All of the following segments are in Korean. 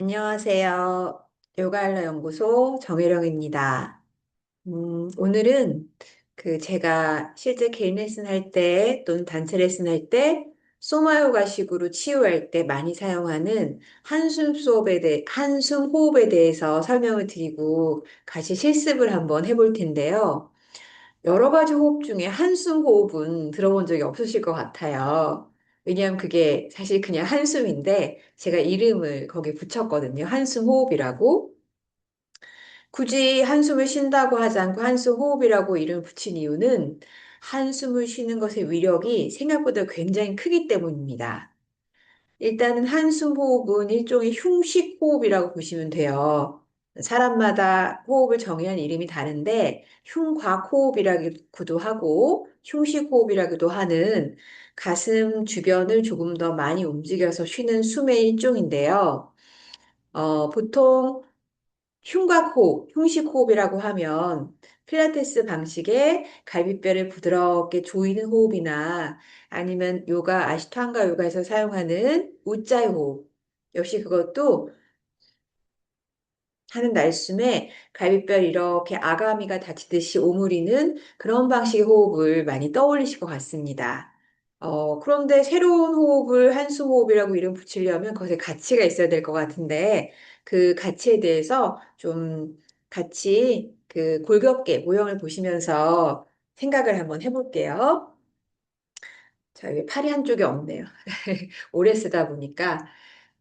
안녕하세요. 요가알라 연구소 정혜령입니다. 오늘은 제가 실제 개인 레슨 할 때 또는 단체 레슨 할 때 소마 요가식으로 치유할 때 많이 사용하는 한숨 호흡에 대해서 설명을 드리고 같이 실습을 한번 해볼 텐데요. 여러 가지 호흡 중에 한숨 호흡은 들어본 적이 없으실 것 같아요. 왜냐하면 그게 사실 그냥 한숨인데 제가 이름을 거기에 붙였거든요. 한숨 호흡이라고. 굳이 한숨을 쉰다고 하지 않고 한숨 호흡이라고 이름을 붙인 이유는 한숨을 쉬는 것의 위력이 생각보다 굉장히 크기 때문입니다. 일단은 한숨 호흡은 일종의 흉식 호흡이라고 보시면 돼요. 사람마다 호흡을 정의한 이름이 다른데 흉곽 호흡이라고도 하고 흉식 호흡이라고도 하는 가슴 주변을 조금 더 많이 움직여서 쉬는 숨의 일종인데요. 보통 흉곽호흡, 흉식호흡이라고 하면 필라테스 방식의 갈비뼈를 부드럽게 조이는 호흡이나 아니면 요가, 아시탄가 요가에서 사용하는 우짜이 호흡. 역시 그것도 하는 날숨에 갈비뼈를 이렇게 아가미가 다치듯이 오므리는 그런 방식의 호흡을 많이 떠올리실 것 같습니다. 그런데 새로운 호흡을 한숨 호흡이라고 이름 붙이려면 그것에 가치가 있어야 될 것 같은데 그 가치에 대해서 좀 같이 골격계 모형을 보시면서 생각을 한번 해볼게요. 자, 여기 팔이 한쪽이 없네요. 오래 쓰다 보니까.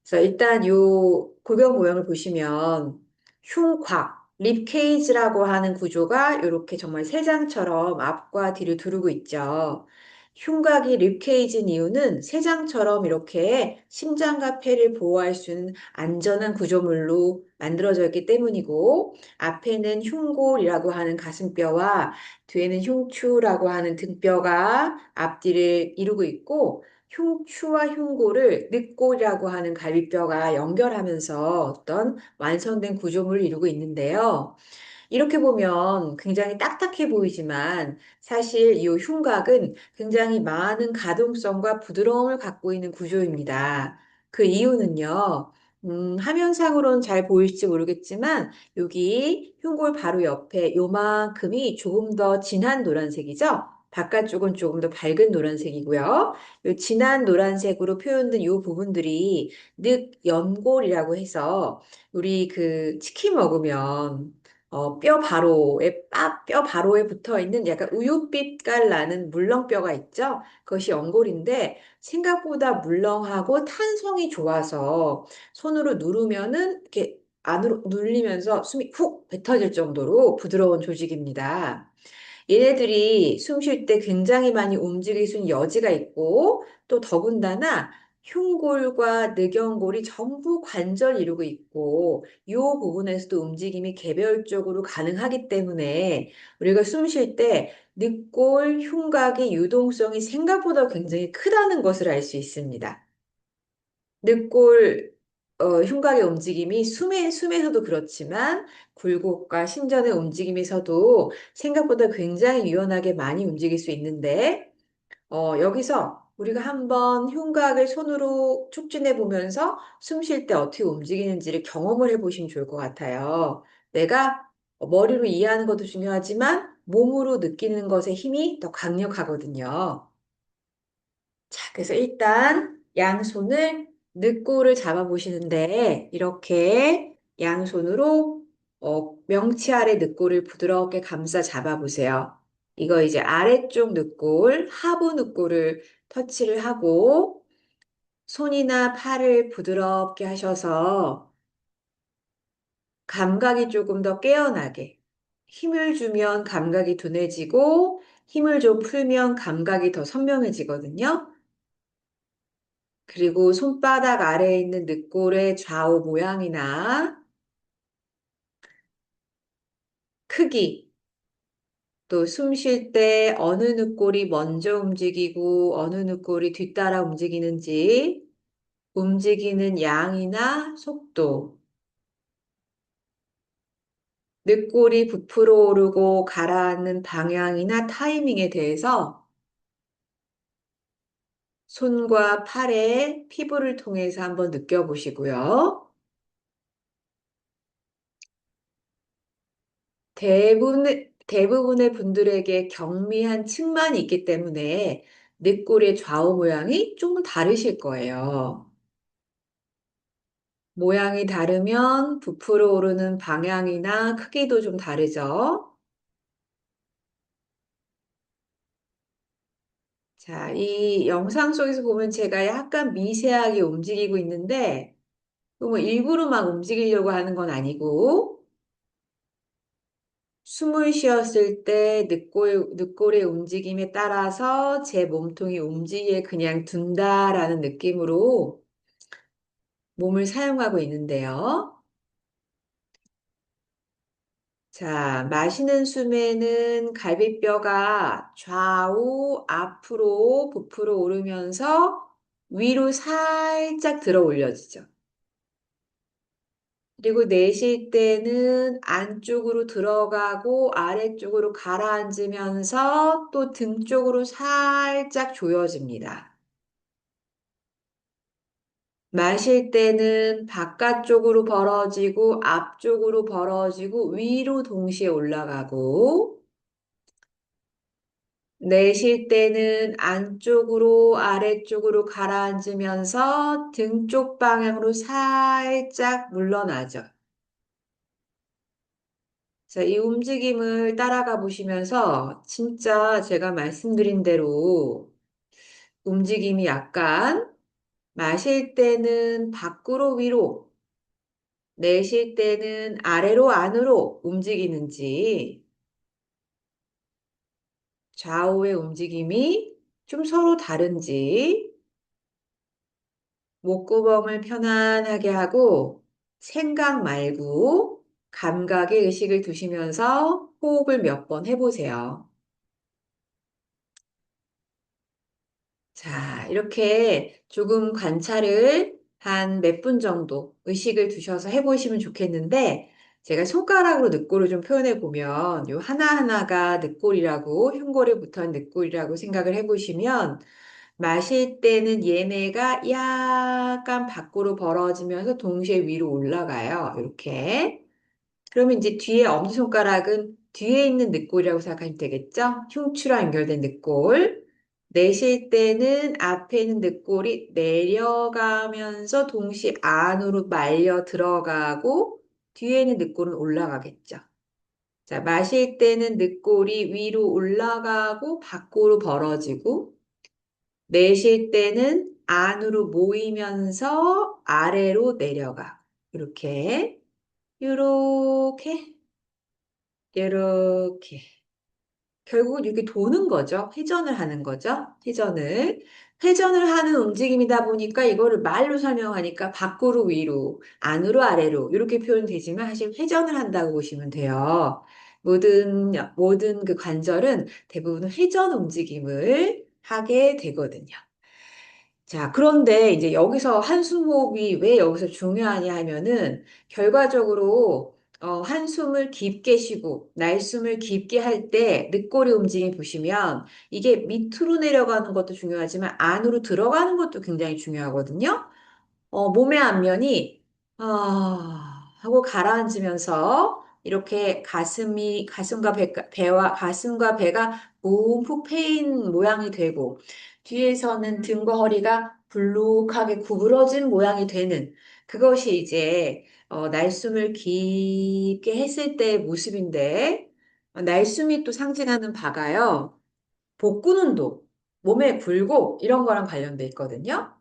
그래서 일단 요 골격 모형을 보시면 흉곽, 립케이지라고 하는 구조가 이렇게 정말 세 장처럼 앞과 뒤를 두르고 있죠. 흉곽이 립케이지인 이유는 세 장처럼 이렇게 심장과 폐를 보호할 수 있는 안전한 구조물로 만들어져 있기 때문이고 앞에는 흉골이라고 하는 가슴뼈와 뒤에는 흉추라고 하는 등뼈가 앞뒤를 이루고 있고 흉추와 흉골을 늑골이라고 하는 갈비뼈가 연결하면서 어떤 완성된 구조물을 이루고 있는데요. 이렇게 보면 굉장히 딱딱해 보이지만 사실 이 흉곽은 굉장히 많은 가동성과 부드러움을 갖고 있는 구조입니다. 그 이유는요. 화면상으로는 잘 보일지 모르겠지만 여기 흉골 바로 옆에 요만큼이 조금 더 진한 노란색이죠. 바깥쪽은 조금 더 밝은 노란색이고요. 이 진한 노란색으로 표현된 이 부분들이 늑연골이라고 해서 우리 치킨 먹으면 뼈 바로에 붙어 있는 약간 우유빛깔 나는 물렁뼈가 있죠? 그것이 연골인데 생각보다 물렁하고 탄성이 좋아서 손으로 누르면은 이렇게 안으로 눌리면서 숨이 훅 뱉어질 정도로 부드러운 조직입니다. 얘네들이 숨 쉴 때 굉장히 많이 움직일 수 있는 여지가 있고 또 더군다나 흉골과 늑연골이 전부 관절 이루고 있고 이 부분에서도 움직임이 개별적으로 가능하기 때문에 우리가 숨 쉴 때 늑골, 흉곽의 유동성이 생각보다 굉장히 크다는 것을 알 수 있습니다. 늑골, 흉곽의 움직임이 숨에서도 그렇지만 굴곡과 신전의 움직임에서도 생각보다 굉장히 유연하게 많이 움직일 수 있는데 여기서 우리가 한번 흉곽을 손으로 촉진해 보면서 숨 쉴 때 어떻게 움직이는지를 경험을 해 보시면 좋을 것 같아요. 내가 머리로 이해하는 것도 중요하지만 몸으로 느끼는 것의 힘이 더 강력하거든요. 자, 그래서 일단 양손을 늑골을 잡아보시는데 이렇게 양손으로 명치 아래 늑골을 부드럽게 감싸 잡아보세요. 이거 이제 아래쪽 늑골, 하부 늑골을 터치를 하고 손이나 팔을 부드럽게 하셔서 감각이 조금 더 깨어나게 힘을 주면 감각이 둔해지고 힘을 좀 풀면 감각이 더 선명해지거든요. 그리고 손바닥 아래에 있는 늑골의 좌우 모양이나 크기, 또 숨 쉴 때 어느 늑골이 먼저 움직이고 어느 늑골이 뒤따라 움직이는지, 움직이는 양이나 속도, 늑골이 부풀어 오르고 가라앉는 방향이나 타이밍에 대해서 손과 팔의 피부를 통해서 한번 느껴보시고요. 대부분의 분들에게 경미한 층만이 있기 때문에 늑골의 좌우 모양이 좀 다르실 거예요. 모양이 다르면 부풀어 오르는 방향이나 크기도 좀 다르죠. 자, 이 영상 속에서 보면 제가 약간 미세하게 움직이고 있는데, 뭐 일부러 막 움직이려고 하는 건 아니고, 숨을 쉬었을 때 늑골의 움직임에 따라서 제 몸통이 움직이게 그냥 둔다라는 느낌으로 몸을 사용하고 있는데요. 자, 마시는 숨에는 갈비뼈가 좌우 앞으로 부풀어 오르면서 위로 살짝 들어 올려지죠. 그리고 내쉴 때는 안쪽으로 들어가고 아래쪽으로 가라앉으면서 또 등 쪽으로 살짝 조여집니다. 마실 때는 바깥쪽으로 벌어지고 앞쪽으로 벌어지고 위로 동시에 올라가고 내쉴 때는 안쪽으로 아래쪽으로 가라앉으면서 등 쪽 방향으로 살짝 물러나죠. 자, 이 움직임을 따라가 보시면서 진짜 제가 말씀드린 대로 움직임이 약간 마실 때는 밖으로 위로, 내쉴 때는 아래로 안으로 움직이는지 좌우의 움직임이 좀 서로 다른지 목구멍을 편안하게 하고 생각 말고 감각의 의식을 두시면서 호흡을 몇 번 해보세요. 자, 이렇게 조금 관찰을 한 몇 분 정도 의식을 두셔서 해보시면 좋겠는데, 제가 손가락으로 늑골을 좀 표현해 보면, 요 하나하나가 늑골이라고, 흉골에 붙어 있는 늑골이라고 생각을 해보시면, 마실 때는 얘네가 약간 밖으로 벌어지면서 동시에 위로 올라가요. 이렇게. 그러면 이제 뒤에 엄지손가락은 뒤에 있는 늑골이라고 생각하면 되겠죠? 흉추랑 연결된 늑골. 내쉴 때는 앞에 있는 늑골이 내려가면서 동시에 안으로 말려 들어가고 뒤에 있는 늑골은 올라가겠죠. 자, 마실 때는 늑골이 위로 올라가고 밖으로 벌어지고 내쉴 때는 안으로 모이면서 아래로 내려가. 이렇게, 이렇게, 이렇게. 결국은 이렇게 도는 거죠. 회전을 하는 거죠. 회전을. 회전을 하는 움직임이다 보니까 이거를 말로 설명하니까 밖으로 위로, 안으로 아래로 이렇게 표현되지만 사실 회전을 한다고 보시면 돼요. 모든 그 관절은 대부분 회전 움직임을 하게 되거든요. 자, 그런데 이제 여기서 한숨 호흡이 왜 여기서 중요하냐 하면은 결과적으로 한숨을 깊게 쉬고 날숨을 깊게 할 때 늑골의 움직임 보시면 이게 밑으로 내려가는 것도 중요하지만 안으로 들어가는 것도 굉장히 중요하거든요. 몸의 앞면이 하고 가라앉으면서 이렇게 가슴과 배가 움푹 패인 모양이 되고 뒤에서는 등과 허리가 불룩하게 구부러진 모양이 되는 그것이 이제 날숨을 깊게 했을 때의 모습인데 날숨이 또 상징하는 바가요. 복근 운동, 몸의 굴곡 이런 거랑 관련돼 있거든요.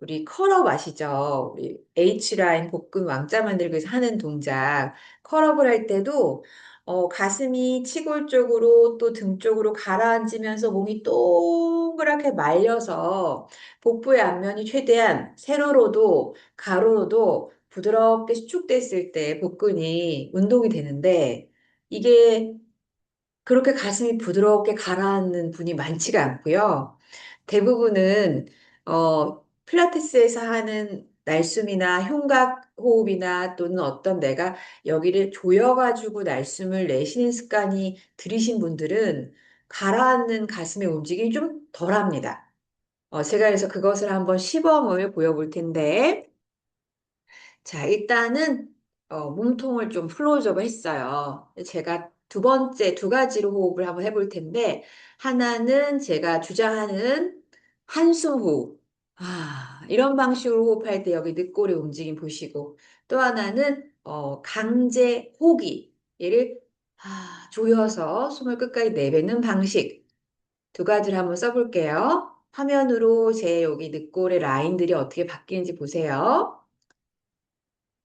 우리 컬업 아시죠? 우리 H라인 복근 왕자 만들기 위해서 하는 동작. 컬업을 할 때도 가슴이 치골 쪽으로 또 등 쪽으로 가라앉으면서 몸이 동그랗게 말려서 복부의 앞면이 최대한 세로로도 가로로도 부드럽게 수축됐을 때 복근이 운동이 되는데 이게 그렇게 가슴이 부드럽게 가라앉는 분이 많지가 않고요. 대부분은 필라테스에서 하는 날숨이나 흉곽 호흡이나 또는 어떤 내가 여기를 조여가지고 날숨을 내쉬는 습관이 들이신 분들은 가라앉는 가슴의 움직임이 좀 덜합니다. 제가 그래서 그것을 한번 시범을 보여볼 텐데, 자, 일단은 몸통을 좀 클로즈업을 했어요. 제가 두 번째 두 가지로 호흡을 한번 해볼 텐데, 하나는 제가 주장하는 한숨 호흡. 이런 방식으로 호흡할 때 여기 늑골의 움직임 보시고, 또 하나는 강제 호기. 얘를 조여서 숨을 끝까지 내뱉는 방식. 두 가지를 한번 써볼게요. 화면으로 제 여기 늑골의 라인들이 어떻게 바뀌는지 보세요.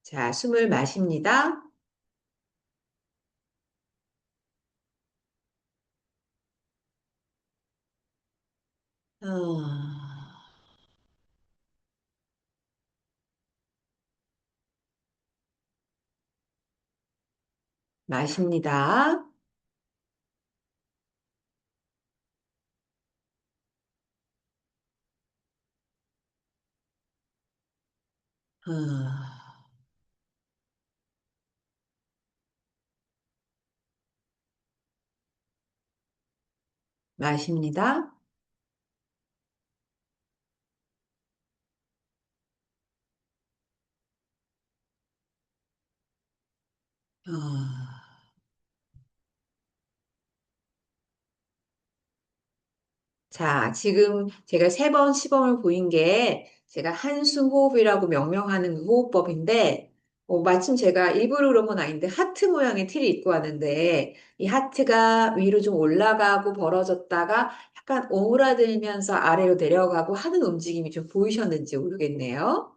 자, 숨을 마십니다. 아, 마십니다. 아, 마십니다. 아. 자, 지금 제가 세 번 시범을 보인 게 제가 한숨 호흡이라고 명명하는 그 호흡법인데, 마침 제가 일부러 그런 건 아닌데 하트 모양의 티를 입고 왔는데 이 하트가 위로 좀 올라가고 벌어졌다가 약간 오므라들면서 아래로 내려가고 하는 움직임이 좀 보이셨는지 모르겠네요.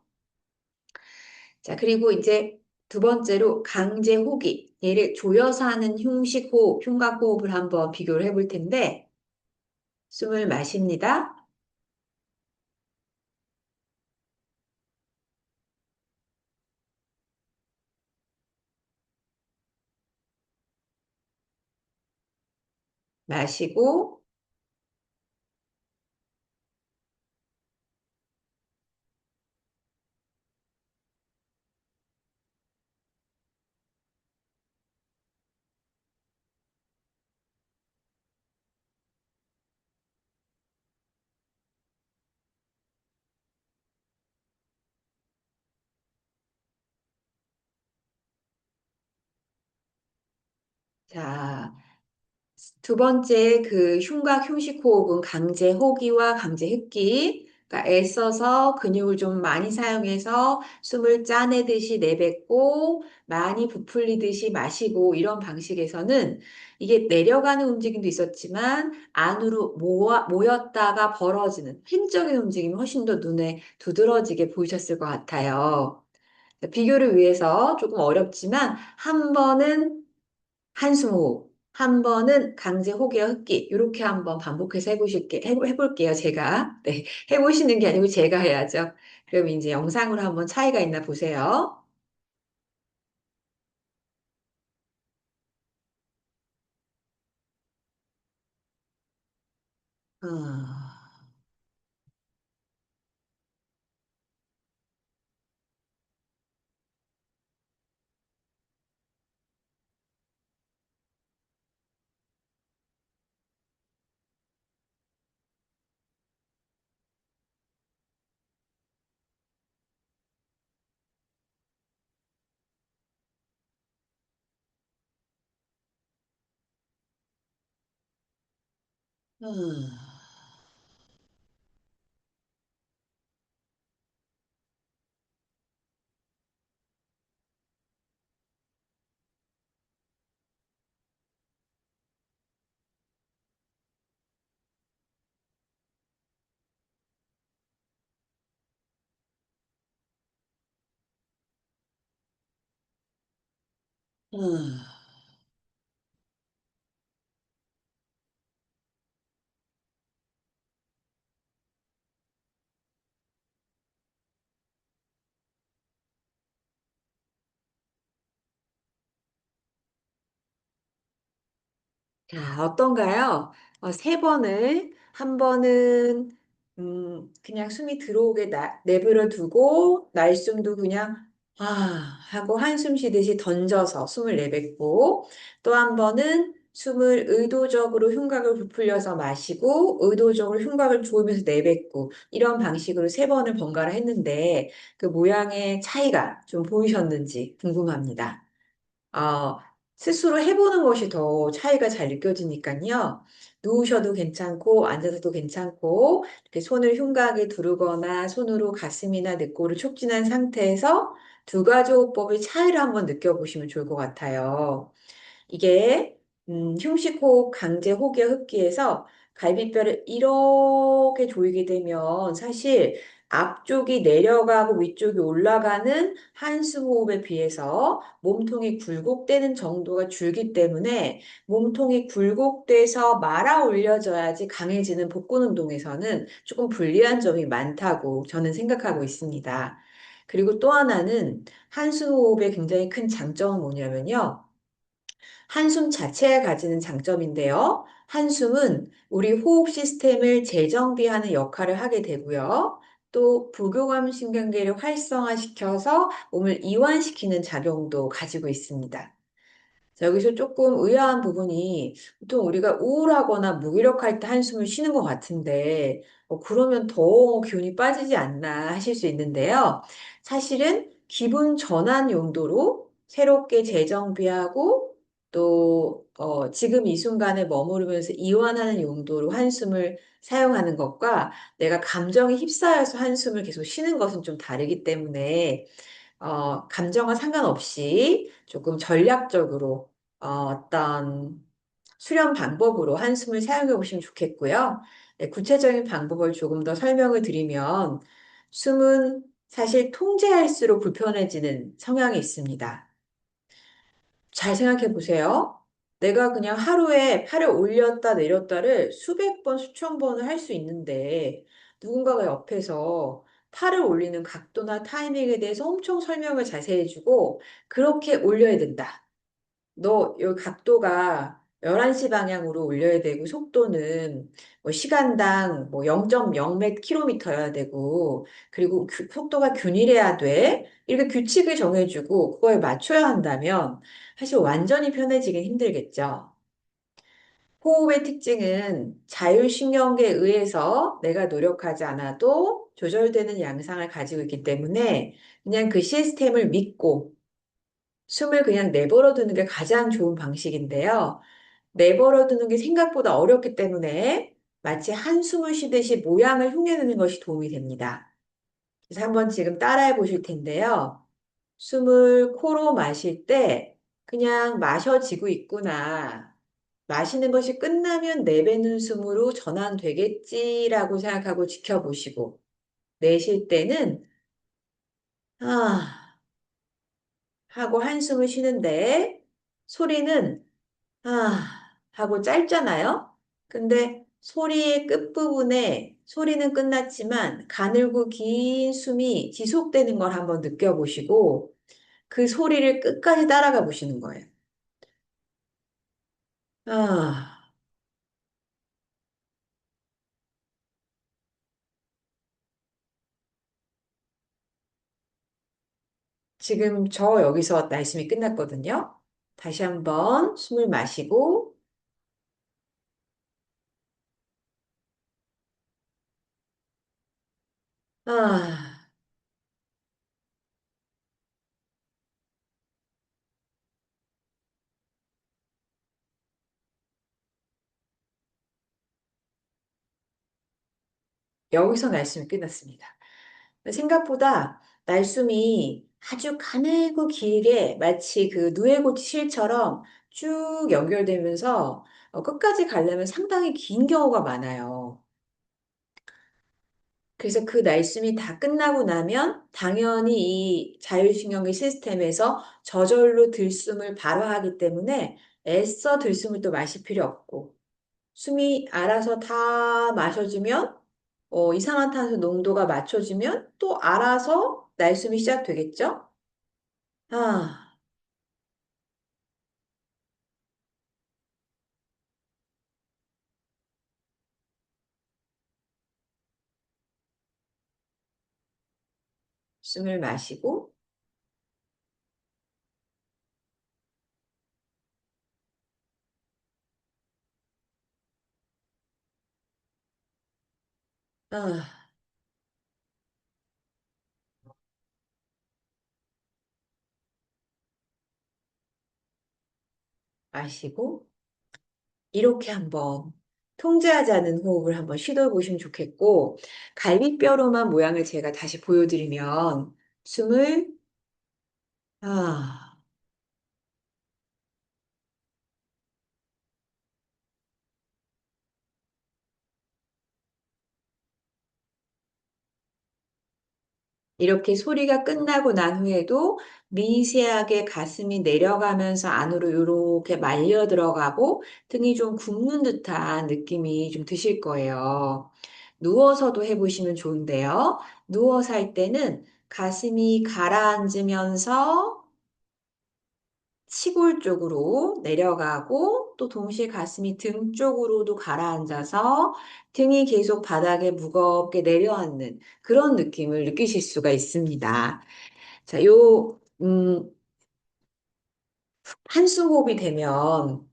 자, 그리고 이제 두 번째로 강제 호기. 얘를 조여서 하는 흉식 호흡, 흉곽 호흡을 한번 비교를 해볼 텐데 숨을 마십니다. 마시고, 자, 두 번째 그 흉곽 흉식 호흡은 강제 호기와 강제 흡기. 그러니까 애써서 근육을 좀 많이 사용해서 숨을 짜내듯이 내뱉고 많이 부풀리듯이 마시고 이런 방식에서는 이게 내려가는 움직임도 있었지만 안으로 모였다가 벌어지는 횡적인 움직임이 훨씬 더 눈에 두드러지게 보이셨을 것 같아요. 비교를 위해서 조금 어렵지만 한 번은 한숨 호흡, 한 번은 강제 호기와 흡기, 이렇게 한번 반복해서 해볼게요, 제가. 네, 해보시는 게 아니고 제가 해야죠. 그럼 이제 영상으로 한번 차이가 있나 보세요. 어, 어. 어. 자, 어떤가요? 세 번을, 한 번은, 그냥 숨이 들어오게 내버려 두고, 날숨도 그냥, 하고 한숨 쉬듯이 던져서 숨을 내뱉고, 또 한 번은 숨을 의도적으로 흉곽을 부풀려서 마시고, 의도적으로 흉곽을 조으면서 내뱉고, 이런 방식으로 세 번을 번갈아 했는데, 그 모양의 차이가 좀 보이셨는지 궁금합니다. 어, 스스로 해보는 것이 더 차이가 잘 느껴지니까요. 누우셔도 괜찮고, 앉아서도 괜찮고, 이렇게 손을 흉곽에 두르거나 손으로 가슴이나 늑골을 촉진한 상태에서 두 가지 호흡법의 차이를 한번 느껴보시면 좋을 것 같아요. 이게 흉식호흡 강제 혹여 흡기에서 갈비뼈를 이렇게 조이게 되면 사실 앞쪽이 내려가고 위쪽이 올라가는 한숨 호흡에 비해서 몸통이 굴곡되는 정도가 줄기 때문에 몸통이 굴곡돼서 말아 올려져야지 강해지는 복근 운동에서는 조금 불리한 점이 많다고 저는 생각하고 있습니다. 그리고 또 하나는 한숨 호흡의 굉장히 큰 장점은 뭐냐면요. 한숨 자체가 가지는 장점인데요. 한숨은 우리 호흡 시스템을 재정비하는 역할을 하게 되고요. 또 부교감 신경계를 활성화시켜서 몸을 이완시키는 작용도 가지고 있습니다. 자, 여기서 조금 의아한 부분이 보통 우리가 우울하거나 무기력할 때 한숨을 쉬는 것 같은데 그러면 더 기운이 빠지지 않나 하실 수 있는데요. 사실은 기분 전환 용도로 새롭게 재정비하고 또 지금 이 순간에 머무르면서 이완하는 용도로 한숨을 사용하는 것과 내가 감정에 휩싸여서 한숨을 계속 쉬는 것은 좀 다르기 때문에 감정과 상관없이 조금 전략적으로 어떤 수련 방법으로 한숨을 사용해 보시면 좋겠고요. 네, 구체적인 방법을 조금 더 설명을 드리면 숨은 사실 통제할수록 불편해지는 성향이 있습니다. 잘 생각해 보세요. 내가 그냥 하루에 팔을 올렸다 내렸다를 수백 번, 수천 번을 할 수 있는데 누군가가 옆에서 팔을 올리는 각도나 타이밍에 대해서 엄청 설명을 자세히 해주고 그렇게 올려야 된다. 너 여기 각도가 11시 방향으로 올려야 되고 속도는 뭐 시간당 뭐 0.0km여야 되고 그리고 속도가 균일해야 돼. 이렇게 규칙을 정해주고 그거에 맞춰야 한다면 사실 완전히 편해지긴 힘들겠죠. 호흡의 특징은 자율신경계에 의해서 내가 노력하지 않아도 조절되는 양상을 가지고 있기 때문에 그냥 그 시스템을 믿고 숨을 그냥 내버려 두는 게 가장 좋은 방식인데요. 내버려 두는 게 생각보다 어렵기 때문에 마치 한숨을 쉬듯이 모양을 흉내내는 것이 도움이 됩니다. 그래서 한번 지금 따라해 보실 텐데요. 숨을 코로 마실 때 그냥 마셔지고 있구나. 마시는 것이 끝나면 내뱉는 숨으로 전환되겠지라고 생각하고 지켜보시고 내쉴 때는 아 하고 한숨을 쉬는데 소리는 하고 짧잖아요. 근데 소리의 끝부분에 소리는 끝났지만 가늘고 긴 숨이 지속되는 걸 한번 느껴보시고 그 소리를 끝까지 따라가 보시는 거예요. 아, 지금 저 여기서 말씀이 끝났거든요. 다시 한번 숨을 마시고, 아, 여기서 말씀이 끝났습니다. 생각보다 날숨이 아주 가늘고 길게 마치 그 누에고치 실처럼 쭉 연결되면서 끝까지 가려면 상당히 긴 경우가 많아요. 그래서 그 날숨이 다 끝나고 나면 당연히 이 자율신경계 시스템에서 저절로 들숨을 발화하기 때문에 애써 들숨을 또 마실 필요 없고 숨이 알아서 다 마셔지면 이산화탄소 농도가 맞춰지면 또 알아서 날숨이 시작되겠죠? 아, 숨을 마시고, 아, 마시고 이렇게 한번 통제하자는 호흡을 한번 시도해 보시면 좋겠고 갈비뼈로만 모양을 제가 다시 보여드리면 숨을 아, 이렇게 소리가 끝나고 난 후에도 미세하게 가슴이 내려가면서 안으로 이렇게 말려 들어가고 등이 좀 굽는 듯한 느낌이 좀 드실 거예요. 누워서도 해보시면 좋은데요. 누워서 할 때는 가슴이 가라앉으면서 치골 쪽으로 내려가고 또 동시에 가슴이 등 쪽으로도 가라앉아서 등이 계속 바닥에 무겁게 내려앉는 그런 느낌을 느끼실 수가 있습니다. 자, 한숨 호흡이 되면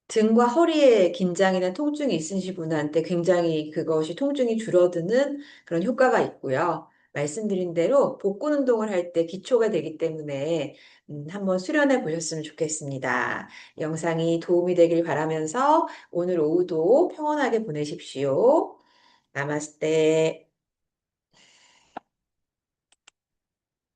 등과 허리에 긴장이나 통증이 있으신 분한테 굉장히 그것이 통증이 줄어드는 그런 효과가 있고요. 말씀드린 대로 복근 운동을 할 때 기초가 되기 때문에 한번 수련해 보셨으면 좋겠습니다. 영상이 도움이 되길 바라면서 오늘 오후도 평온하게 보내십시오. 나마스테.